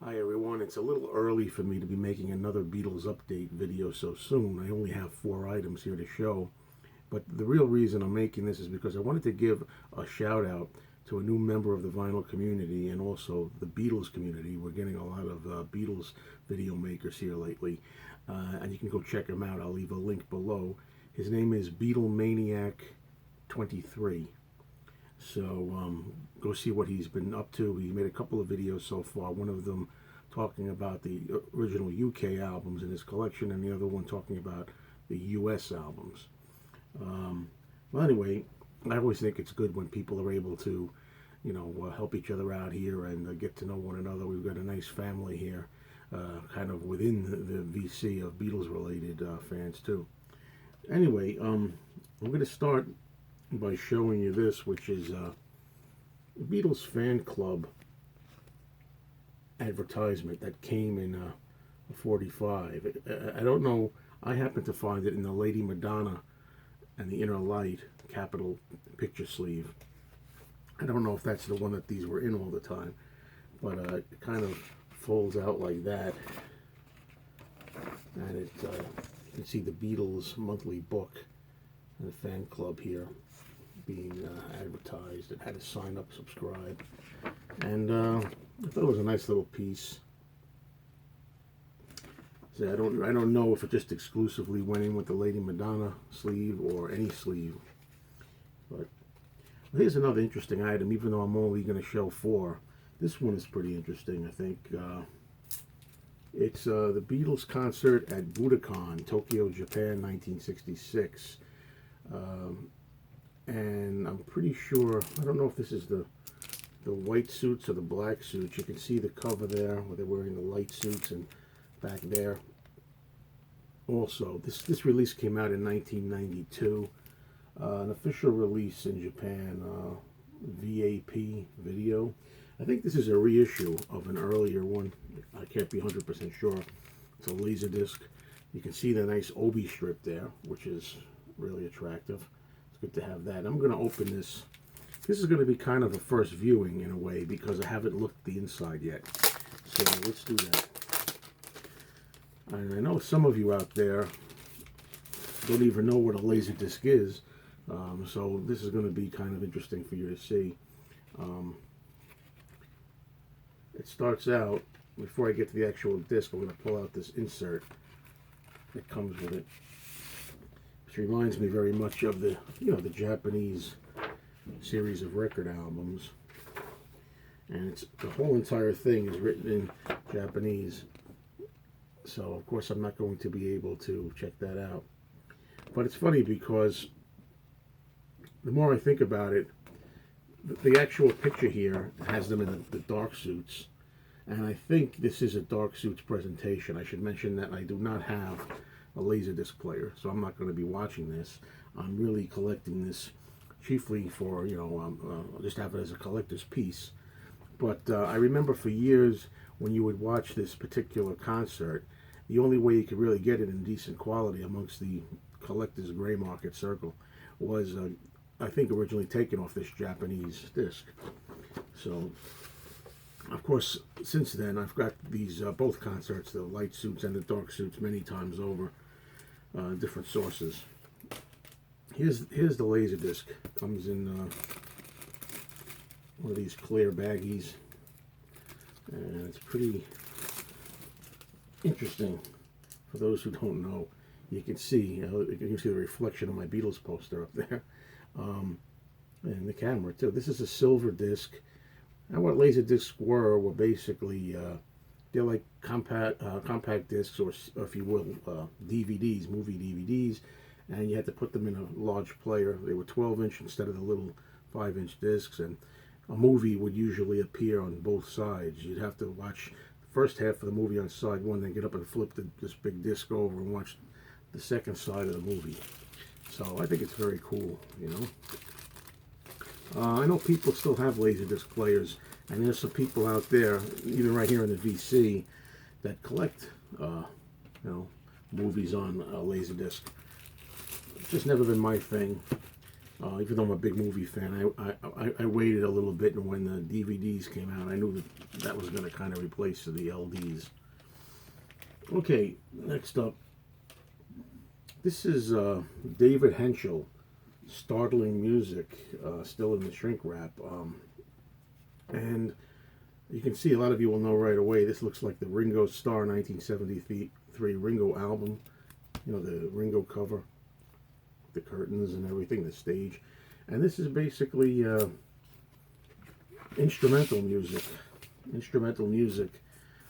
Hi everyone, it's a little early for me to be making another Beatles update video so soon. I only have 4 items here to show, but the real reason I'm making this is because I wanted to give a shout out to a new member of the vinyl community and also the Beatles community. We're getting a lot of Beatles video makers here lately, and you can go check him out. I'll leave a link below. His name is Beatlemaniac23. So go see what he's been up to. He made a couple of videos so far. One of them talking about the original UK albums in his collection, and the other one talking about the US albums. Well, anyway, I always think it's good when people are able to, help each other out here and get to know one another. We've got a nice family here, kind of within the VC of Beatles-related fans too. Anyway, I'm going to start by showing you this, which is Beatles fan club advertisement that came in a 45. I don't know. I happened to find it in the Lady Madonna and the Inner Light capital picture sleeve. I don't know if that's the one that these were in all the time, but it kind of folds out like that, and it you can see the Beatles monthly book and the fan club here being advertised. It had to sign up, subscribe, and I thought it was a nice little piece. So I don't know if it just exclusively went in with the Lady Madonna sleeve or any sleeve, but here's another interesting item. Even though I'm only going to show 4, this one is pretty interesting. I think it's the Beatles concert at Budokan, Tokyo, Japan, 1966. And I'm pretty sure, I don't know if this is the white suits or the black suits. You can see the cover there where they're wearing the light suits, and back there also. This release came out in 1992. An official release in Japan, VAP video. I think this is a reissue of an earlier one. I can't be 100% sure. It's a laser disc. You can see the nice obi strip there, which is really attractive. Good to have that. I'm going to open this. This is going to be kind of a first viewing in a way because I haven't looked the inside yet. So let's do that. And I know some of you out there don't even know what a laser disc is. So this is going to be kind of interesting for you to see. It starts out, before I get to the actual disc, I'm going to pull out this insert that comes with it. Which reminds me very much of the the Japanese series of record albums, and the whole entire thing is written in Japanese. So of course I'm not going to be able to check that out. But it's funny because the more I think about it, the actual picture here has them in the dark suits, and I think this is a dark suits presentation. I should mention that I do not have a Laserdisc player, so I'm not going to be watching this. I'm really collecting this chiefly for, just have it as a collector's piece. But I remember for years when you would watch this particular concert, the only way you could really get it in decent quality amongst the collector's gray market circle was, I think, originally taken off this Japanese disc. So, of course, since then, I've got these both concerts, the light suits and the dark suits, many times over, different sources. Here's the Laserdisc. Comes in one of these clear baggies, and it's pretty interesting for those who don't know. You can see, the reflection of my Beatles poster up there, and the camera too. This is a silver disc. And what Laserdiscs were basically they're like compact discs, or if you will, DVDs, movie DVDs, and you had to put them in a large player. They were 12-inch instead of the little 5-inch discs, and a movie would usually appear on both sides. You'd have to watch the first half of the movie on side one, then get up and flip this big disc over and watch the second side of the movie. So I think it's very cool, I know people still have Laserdisc players, and there's some people out there, even right here in the VC, that collect, movies on Laserdisc. It's just never been my thing. Even though I'm a big movie fan, I waited a little bit, and when the DVDs came out, I knew that was going to kind of replace the LDs. Okay, next up, this is David Henschel, Startling Music, still in the shrink wrap. And you can see, a lot of you will know right away, this looks like the Ringo Starr 1973 Ringo album. You know, the Ringo cover, the curtains and everything, the stage. And this is basically instrumental music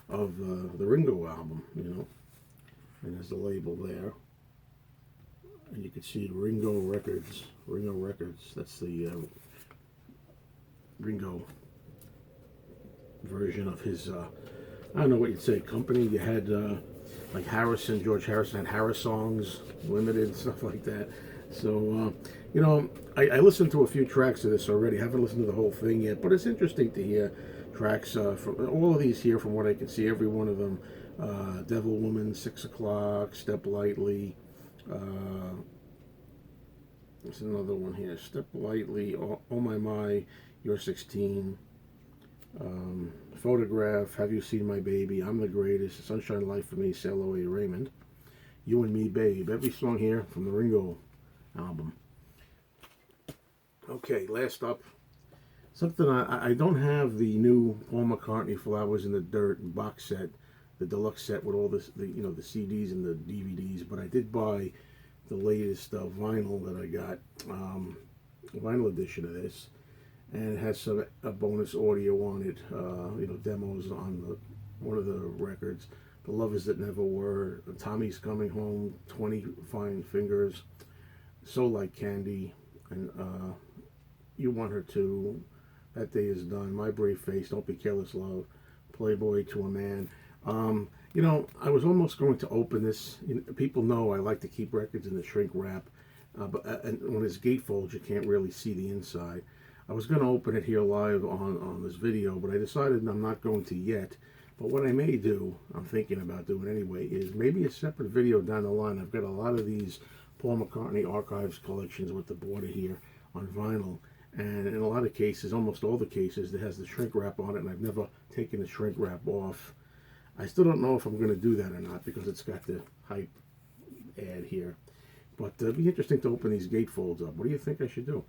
of the Ringo album, you know. And there's the label there. And you can see Ringo Records. That's the Ringo version of his, I don't know what you'd say, company. You had like George Harrison had Harris Songs Limited, stuff like that. So, you know, I listened to a few tracks of this already. I haven't listened to the whole thing yet, but it's interesting to hear tracks from all of these here, from what I can see, every one of them. Devil Woman, 6 o'clock, Step Lightly. There's another one here, Step Lightly, Oh My, You're 16. Photograph, Have You Seen My Baby, I'm the Greatest, Sunshine Life for Me, Sail Away Raymond, You and Me Babe, every song here from the Ringo album. Okay, last up, something I don't have the new Paul McCartney Flowers in the Dirt box set, the deluxe set with all this, the CDs and the DVDs, but I did buy the latest vinyl that I got, vinyl edition of this. And it has some a bonus audio on it, demos on one of the records. The Lovers That Never Were, Tommy's Coming Home, 20 Fine Fingers, So Like Candy, and You Want Her To, That Day Is Done, My Brave Face, Don't Be Careless Love, Playboy to a Man. I was almost going to open this. People know I like to keep records in the shrink wrap, but and when it's gatefold, you can't really see the inside. I was going to open it here live on this video, but I decided I'm not going to yet. But what I may do, I'm thinking about doing anyway, is maybe a separate video down the line. I've got a lot of these Paul McCartney Archives collections with the border here on vinyl. And in a lot of cases, almost all the cases, it has the shrink wrap on it, and I've never taken the shrink wrap off. I still don't know if I'm going to do that or not, because it's got the hype ad here. But it'd be interesting to open these gatefolds up. What do you think I should do?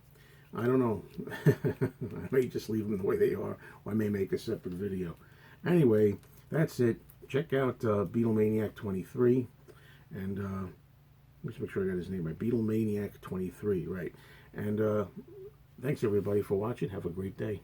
I don't know. I may just leave them the way they are, or I may make a separate video. Anyway, that's it. Check out Beatlemaniac 23, and let's make sure I got his name right. Beatlemaniac 23, right? And thanks everybody for watching. Have a great day.